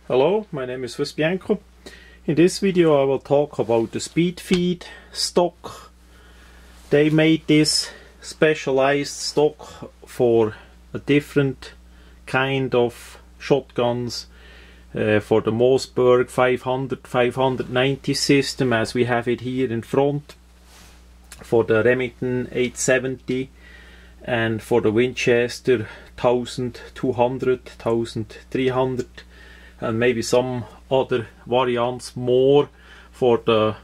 Hello, my name is Swissbianco. In this video I will talk about the speedfeed stock. They made this specialized stock for a different kind of shotguns, for the Mossberg 590 system as we have it here in front, for the Remington 870 and for the Winchester 1200, 1300 and maybe some other variants more. For the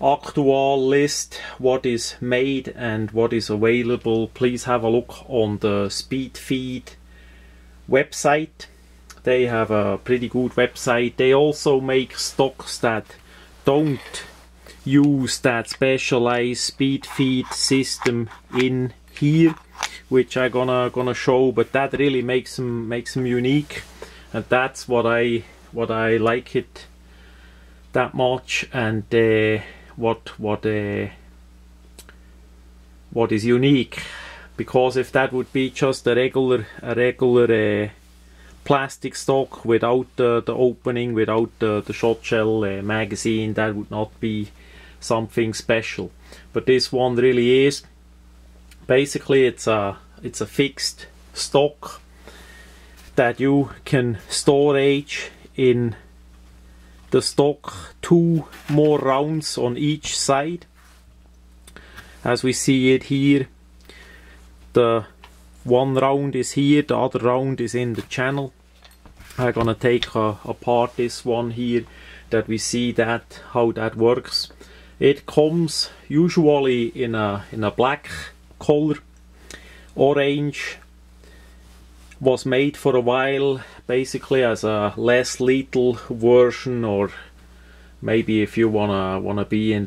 actual list what is made and what is available, please have a look on the speedfeed website. They have a pretty good website. They also make stocks that don't use that specialized specifeed system in here, which I'm gonna show, but that really makes them unique, and that's what I like it that much. And what is unique, because if that would be just a regular plastic stock without the opening, without the shot shell magazine, that would not be something special. But this one really is. Basically it's a fixed stock that you can storage in the stock 2 more rounds on each side. As we see it here, the one round is here, the other round is in the channel. I'm gonna take apart this one here, that we see that how that works. It comes usually in a black color. Orange was made for a while basically as a less lethal version, or maybe if you wanna be in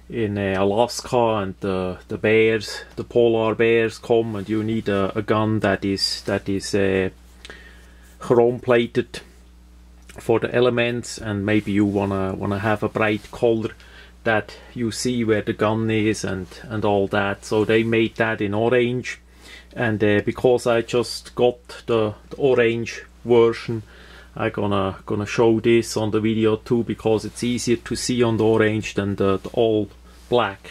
Alaska and the polar bears come and you need a gun that is chrome plated for the elements, and maybe you wanna have a bright color that you see where the gun is and all that. So they made that in orange, and because I just got the orange version, I'm gonna show this on the video too, because it's easier to see on the orange than the all black.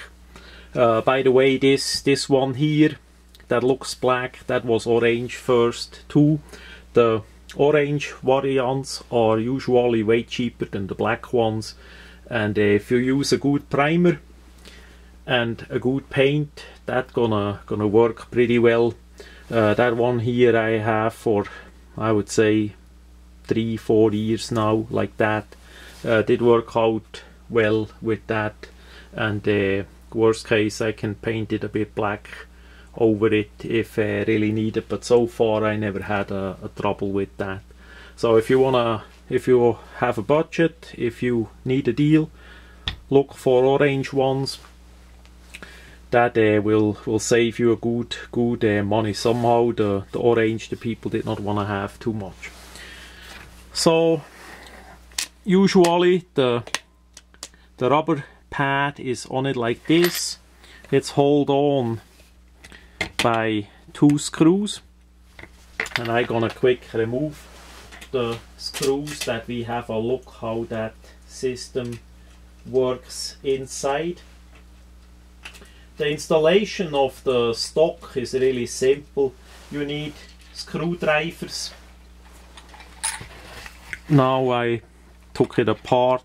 By the way, this one here that looks black, that was orange first too. The orange variants are usually way cheaper than the black ones, and if you use a good primer and a good paint, that's gonna work pretty well. That one here I have for, I would say, 3-4 years now, like that. Did work out well with that, and worst case I can paint it a bit black over it if really needed, but so far I never had a trouble with that. So if you have a budget, if you need a deal, look for orange ones. That will save you a good money. Somehow the orange, the people did not want to have too much. So usually the rubber pad is on it like this. It's held on by 2 screws, and I'm gonna quick remove the screws that we have a look how that system works inside. The installation of the stock is really simple. You need screwdrivers. Now I took it apart.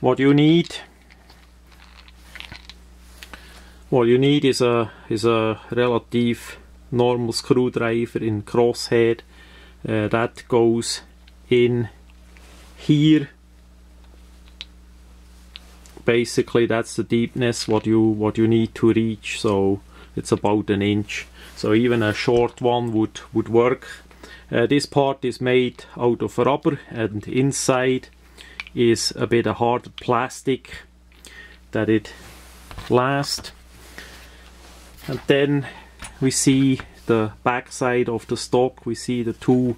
What you need is a relative normal screwdriver in crosshead. That goes in here. Basically that's the deepness what you need to reach, so it's about 1 inch. So even a short one would work. This part is made out of rubber, and inside is a bit of hard plastic that it lasts. And then we see the back side of the stock. We see the 2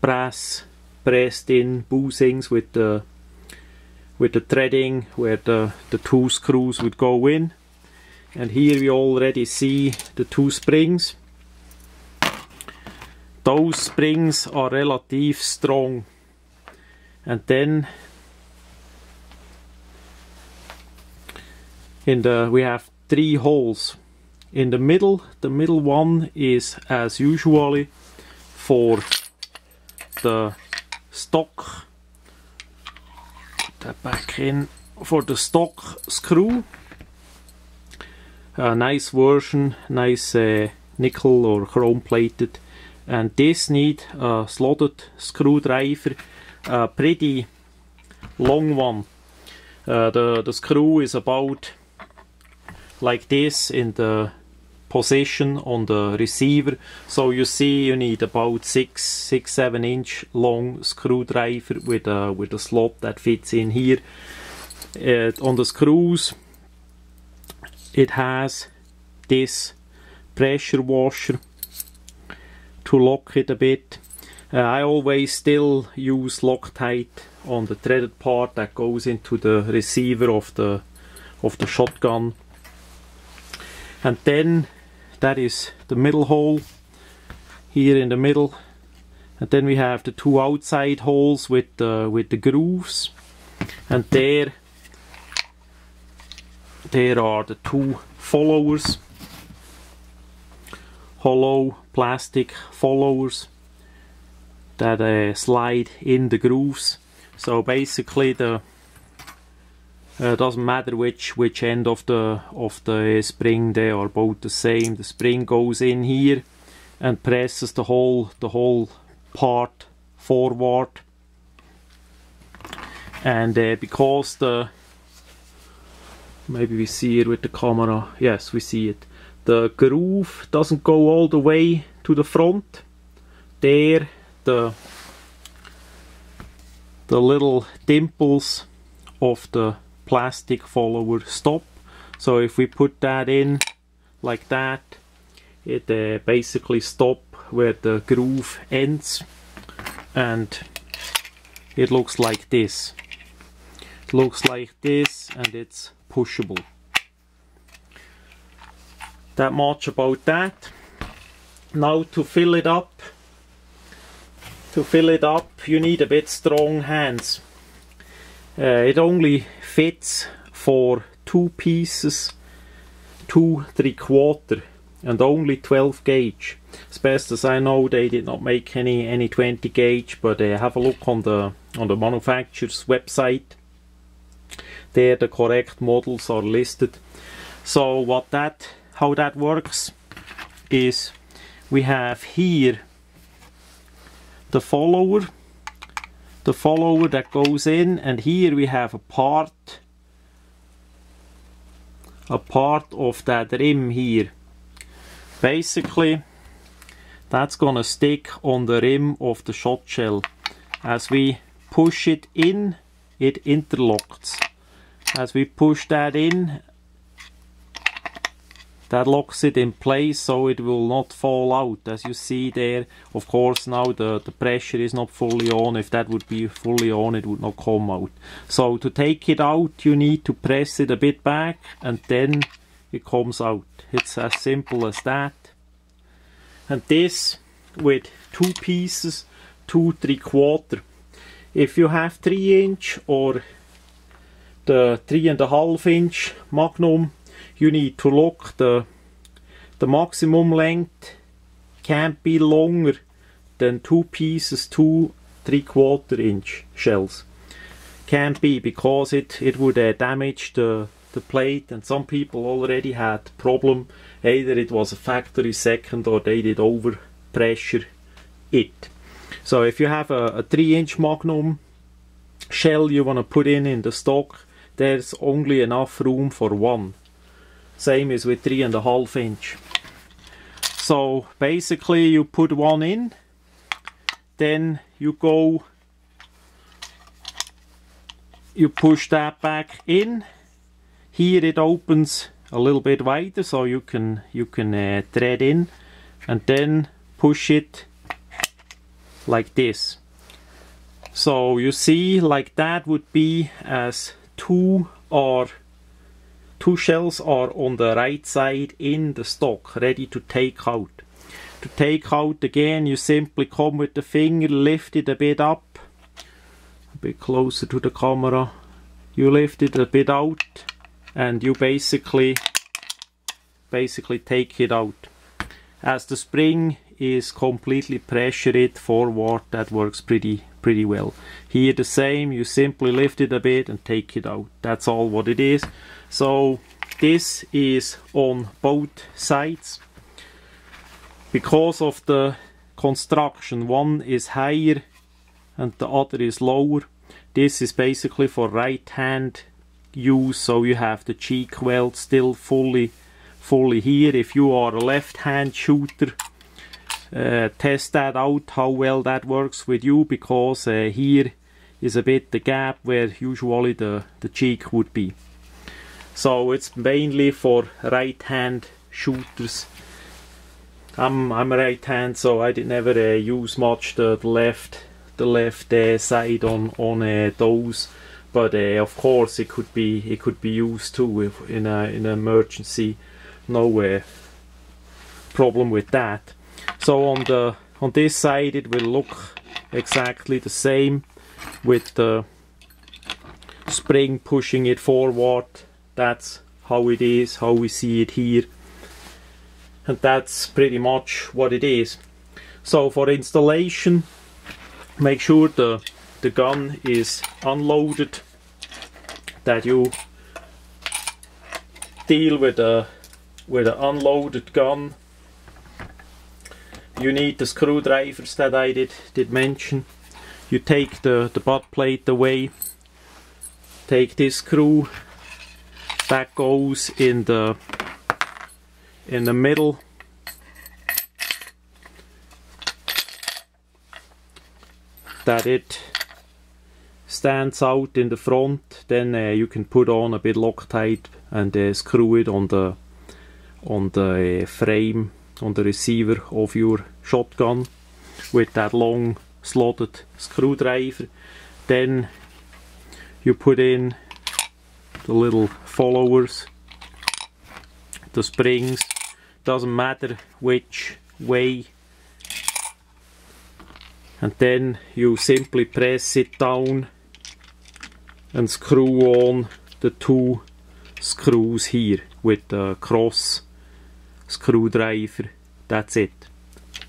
brass pressed in bushings with the threading where the 2 screws would go in. And here we already see the 2 springs. those springs are relative strong. And then we have 3 holes. In the middle one is as usually for the stock. Put that back in for the stock screw. A nice version, nice nickel or chrome plated. And this need a slotted screwdriver, a pretty long one. The screw is about like this in the position on the receiver, so you see you need about 6-7 inch long screwdriver with a slot that fits in here. On the screws it has this pressure washer to lock it a bit. I always still use Loctite on the threaded part that goes into the receiver of the shotgun. And then that is the middle hole here in the middle, and then we have the 2 outside holes with the grooves, and there are the 2 followers, hollow plastic followers that slide in the grooves. So basically doesn't matter which end of the spring, they are both the same. The spring goes in here and presses the whole part forward, and because maybe we see it with the camera, yes we see it, the groove doesn't go all the way to the front. There the little dimples of the plastic follower stop. So if we put that in like that, it basically stop where the groove ends, and it looks like this. It looks like this, and it's pushable. That much about that. Now to fill it up. You need a bit strong hands. It only fits for 2 pieces, 2 3/4, and only 12 gauge. As best as I know, they did not make any 20 gauge, but have a look on the manufacturer's website. There the correct models are listed. So how that works is we have here the follower that goes in, and here we have a part of that rim here. Basically that's gonna stick on the rim of the shot shell. As we push it in, it interlocks. As we push that in, that locks it in place so it will not fall out. As you see there, of course now the pressure is not fully on. If that would be fully on, it would not come out. So to take it out, you need to press it a bit back, and then it comes out. It's as simple as that. And this with 2 pieces, 2 3/4. If you have 3 inch or the 3.5 inch Magnum, you need to look the maximum length can't be longer than 2 pieces, 2 3/4 inch shells. Can't be, because it would damage the plate, and some people already had problem. Either it was a factory second or they did over pressure it. So if you have a 3 inch Magnum shell you want to put in the stock, there's only enough room for 1. Same as with 3.5 inch. So basically you put 1 in, then you push that back in. Here it opens a little bit wider, so you can thread in, and then push it like this. So you see, like that would be as 2 shells are on the right side in the stock, ready to take out. To take out again, you simply come with the finger, lift it a bit up, a bit closer to the camera. You lift it a bit out and you basically take it out. As the spring is completely pressured forward, that works pretty well. Here the same, you simply lift it a bit and take it out. That's all what it is. So this is on both sides. Because of the construction, one is higher and the other is lower. This is basically for right hand use, so you have the cheek weld still fully here. If you are a left hand shooter, test that out, how well that works with you, because here is a bit the gap where usually the cheek would be. So it's mainly for right hand shooters. I'm a right hand, so I did never use much the left side on those, but of course it could be used too if in an emergency. No problem with that. So on this side it will look exactly the same, with the spring pushing it forward. That's how it is, how we see it here, and that's pretty much what it is. So for installation, make sure the gun is unloaded, that you deal with an unloaded gun. You need the screwdrivers that I did mention. You take the butt plate away, take this screw that goes in the middle. That it stands out in the front, then you can put on a bit Loctite and screw it on the frame, on the receiver of your shotgun with that long slotted screwdriver. Then you put in the little followers, the springs, doesn't matter which way, and then you simply press it down and screw on the two screws here with the cross screwdriver. That's it.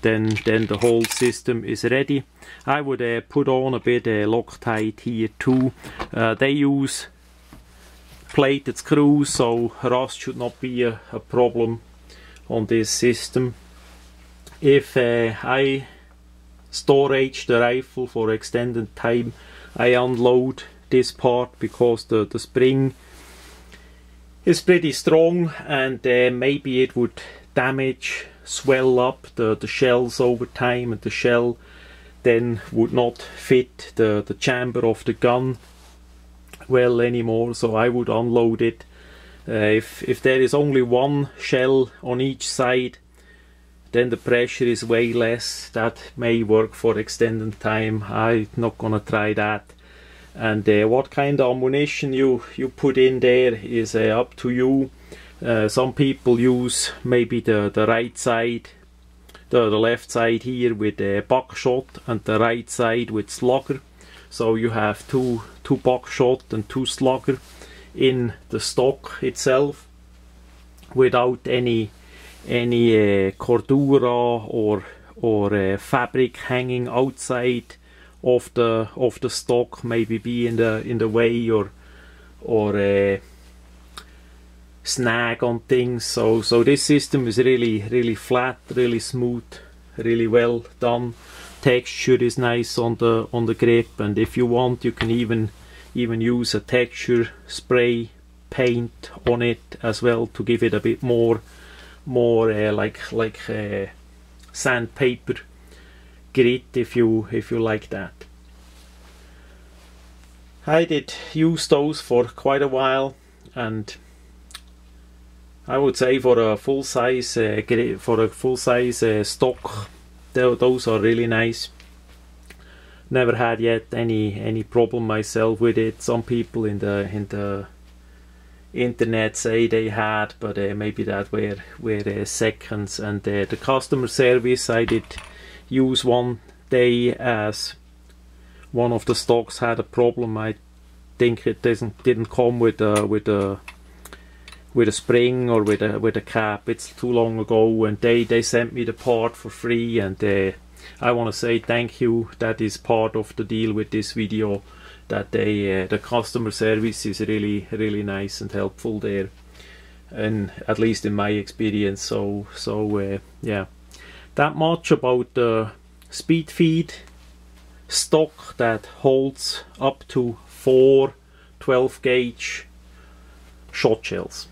Then the whole system is ready. I would put on a bit Loctite here too. They use plated screws, so rust should not be a problem on this system. If I storage the rifle for extended time, I unload this part because the spring is pretty strong, and maybe it would damage, swell up the shells over time, and the shell then would not fit the chamber of the gun well anymore. So I would unload it. If there is only one shell on each side, then the pressure is way less. That may work for extended time. I'm not gonna try that. And what kind of ammunition you put in there is up to you. Some people use maybe the right side, the left side here with buckshot, and the right side with slugger. So you have two buckshot and two slugger in the stock itself, without any cordura or fabric hanging outside of the stock, maybe be in the way or snag on things. So this system is really flat, really smooth, really well done. Texture is nice on the grip, and if you want, you can even use a texture spray paint on it as well to give it a bit more like sandpaper grit if you like that. I did use those for quite a while, and I would say for a full size stock, those are really nice. Never had yet any problem myself with it. Some people in the internet say they had, but maybe that were seconds. And the customer service, I did use one day as one of the stocks had a problem. I think it didn't come with a spring or with a cap. It's too long ago, and they sent me the part for free, and I want to say thank you. That is part of the deal with this video, that the customer service is really nice and helpful there, and at least in my experience. So yeah, that much about the speedfeed stock that holds up to 4 12 gauge shot shells.